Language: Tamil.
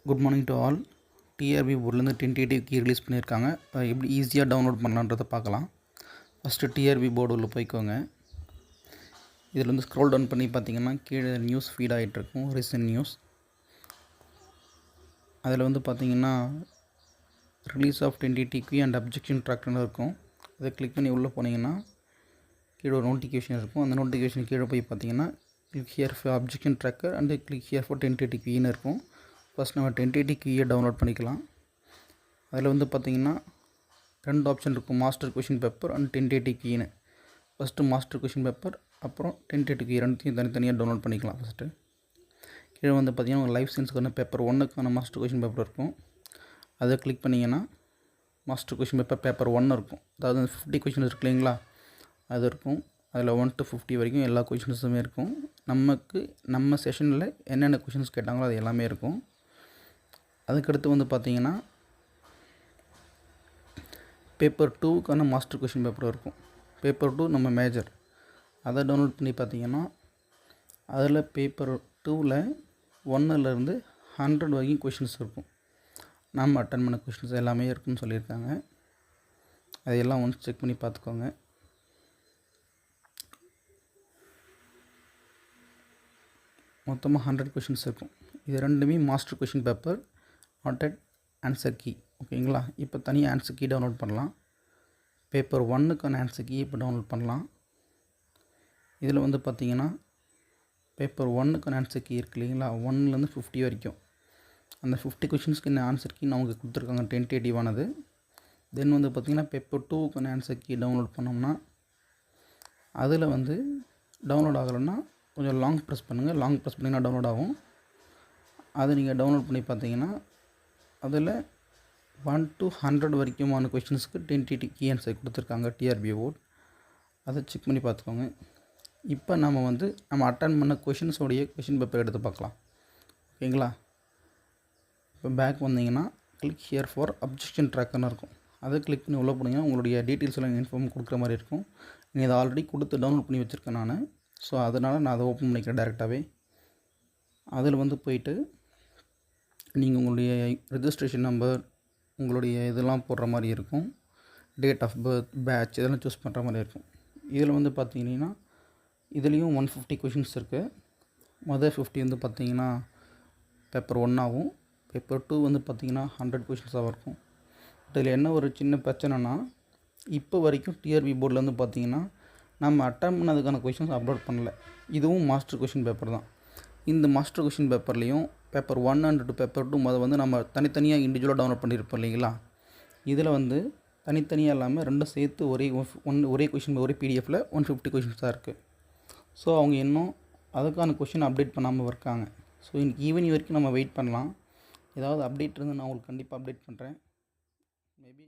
Good morning to all. TRB போர்ட்லேருந்து டென்டேட்டிவ் கீ ரிலீஸ் பண்ணியிருக்காங்க. எப்படி ஈஸியாக டவுன்லோட் பண்ணலான்றதை பார்க்கலாம். ஃபஸ்ட்டு டிஆர்பி போர்டு உள்ள போய்க்கோங்க. இதில் வந்து ஸ்க்ரோல் டவுன் பண்ணி பார்த்தீங்கன்னா கீழே நியூஸ் ஃபீட் ஆகிட்ருக்கும், ரீசன்ட் நியூஸ். அதில் வந்து பார்த்தீங்கன்னா release of tentative key and objection ட்ராக்டர்னு இருக்கும். அதை கிளிக் பண்ணி உள்ளே போனீங்கன்னா கீழே ஒரு நோட்டிஃபிகேஷன் இருக்கும். அந்த நோட்டிஃபிகேஷன் கீழே போய் பார்த்தீங்கன்னா click here for objection tracker and click here for tentative கீன்னு இருக்கும். ஃபஸ்ட் நம்ம டென்டேட்டிவ் கீயை டவுன்லோட் பண்ணிக்கலாம். அதில் வந்து பார்த்திங்கன்னா 2 ஆப்ஷன் இருக்கும், master question paper and tentative கீன்னு. ஃபஸ்ட்டு மாஸ்டர் கொஷின் பேப்பர், அப்புறம் டென்டேட்டிவ் கீ ரெண்டுத்தையும் தனித்தனியாக டவுன்லோட் பண்ணிக்கலாம். ஃபஸ்ட்டு கீழே வந்து பார்த்திங்கன்னா ஒரு லைஃப் சயின்ஸுக்கான பேப்பர் 1க்கான மாஸ்டர் கொஷின் பேப்பர் இருக்கும். அதை கிளிக் பண்ணிங்கன்னா மாஸ்டர் கொஷின் பேப்பர் 1 இருக்கும். அதாவது 50 கொஷின்ஸ் இருக்கு இல்லைங்களா, அது இருக்கும். அதில் 1 to 50 வரைக்கும் எல்லா கொஷின்ஸுமே இருக்கும். நம்ம செஷனில் என்னென்ன கொஷின்ஸ் கேட்டாங்களோ அது எல்லாமே இருக்கும். அதுக்கடுத்து வந்து பார்த்திங்கன்னா பேப்பர் 2க்கான மாஸ்டர் கொஷின் பேப்பர் இருக்கும். பேப்பர் 2 நம்ம மேஜர், அதை டவுன்லோட் பண்ணி பார்த்திங்கன்னா அதில் பேப்பர் 2ல் 1லேருந்து 100 வரைக்கும் கொஷின்ஸ் இருக்கும். நம்ம அட்டன் பண்ண கொஷின்ஸ் எல்லாமே இருக்குதுன்னு சொல்லியிருக்காங்க. அதையெல்லாம் ஒன்ஸ் செக் பண்ணி பார்த்துக்கோங்க. மொத்தமாக 100 கொஷின்ஸ் இருக்கும். இது ரெண்டுமே master question paper, not at answer key. ஓகேங்களா. இப்போ தனியாக ஆன்சர் கீ டவுன்லோட் பண்ணலாம். பேப்பர் 1க்கான ஆன்சர் கீ இப்போ டவுன்லோட் பண்ணலாம். இதில் வந்து பார்த்திங்கன்னா பேப்பர் 1க்கான ஆன்சர் கீ இருக்குது இல்லைங்களா, 1லேருந்து 50 வரைக்கும். அந்த 50 கொஷின்ஸ்க்கு என்ன ஆன்சர் கீன்னு அவங்க கொடுத்துருக்காங்க, டென்டேட்டிவானது. தென் வந்து பார்த்திங்கன்னா பேப்பர் 2க்கான ஆன்சர் கீ டவுன்லோட் பண்ணோம்னா அதில் வந்து டவுன்லோட் ஆகலைன்னா கொஞ்சம் லாங் ப்ரெஸ் பண்ணுங்கள். லாங் ப்ரெஸ் பண்ணிங்கன்னா டவுன்லோட் ஆகும். அதை நீங்கள் டவுன்லோட் பண்ணி பார்த்தீங்கன்னா அதில் 1 to 100 வரைக்குமான கொஷின்ஸ்க்கு டென்டேட்டிவ் கீ ஆன்சர் கொடுத்துருக்காங்க டிஆர்பி போர்ட். அதை செக் பண்ணி பார்த்துக்கோங்க. இப்போ நம்ம அட்டன் பண்ண கொஷின்ஸோடைய கொஷின் பேப்பர் எடுத்து பார்க்கலாம். ஓகேங்களா. இப்போ பேக் வந்தீங்கன்னா கிளிக் ஹியர் ஃபார் அப்ஜெக்ஷன் ட்ராக்கர்னு இருக்கும். அதை கிளிக் பண்ணி உள்ளே போனீங்கன்னா உங்களுடைய டீட்டெயில்ஸ் எல்லாம் இன்ஃபார்ம் கொடுக்குற மாதிரி இருக்கும். நீங்கள் இதை ஆல்ரெடி கொடுத்து டவுன்லோட் பண்ணி வச்சுருக்கேன் நான். ஸோ அதனால் நான் அதை ஓப்பன் பண்ணிக்கிறேன் டேரெக்டாகவே. அதில் வந்து போயிட்டு நீங்கள் உங்களுடைய ரெஜிஸ்ட்ரேஷன் நம்பர், உங்களுடைய இதெல்லாம் போடுற மாதிரி இருக்கும். டேட் ஆஃப் பர்த், பேட்ச் இதெல்லாம் சூஸ் பண்ணுற மாதிரி இருக்கும். இதில் வந்து பார்த்தீங்கன்னா இதுலேயும் 150 கொஷின்ஸ் இருக்குது. மொதல் 50 வந்து பார்த்திங்கன்னா பேப்பர் 1 ஆகும். பேப்பர் 2 வந்து பார்த்திங்கன்னா 100 கொஷின்ஸாக இருக்கும். இதில் என்ன ஒரு சின்ன பிரச்சனைனா, இப்போ வரைக்கும் டிஆர்பி போர்டில் வந்து பார்த்திங்கன்னா நம்ம அட்டன் பண்ணதுக்கான கொஷின்ஸ் அப்லோட் பண்ணல. இதுவும் மாஸ்டர் கொஷின் பேப்பர் தான். இந்த மாஸ்டர் கொஷின் பேப்பர்லேயும் பேப்பர் 1 அண்ட் பேப்பர் 2 வந்து நம்ம தனித்தனியாக இண்டிவிஜுவலாக டவுன்லோட் பண்ணியிருப்போம் இல்லைங்களா. இதில் வந்து தனித்தனியாக இல்லாமல் ரெண்டும் சேர்த்து ஒரே கொஷின் ஒரே பிடிஎஃப்பில் 150 கொஷின்ஸ் தான் இருக்குது. ஸோ அவங்க இன்னும் அதுக்கான கொஷின் அப்டேட் பண்ணாமல் இருக்காங்க. ஸோ இன்னைக்கு ஈவினிங் வரைக்கும் நம்ம வெயிட் பண்ணலாம். ஏதாவது அப்டேட் இருந்து நான் உங்களுக்கு கண்டிப்பாக அப்டேட் பண்ணுறேன். மேபி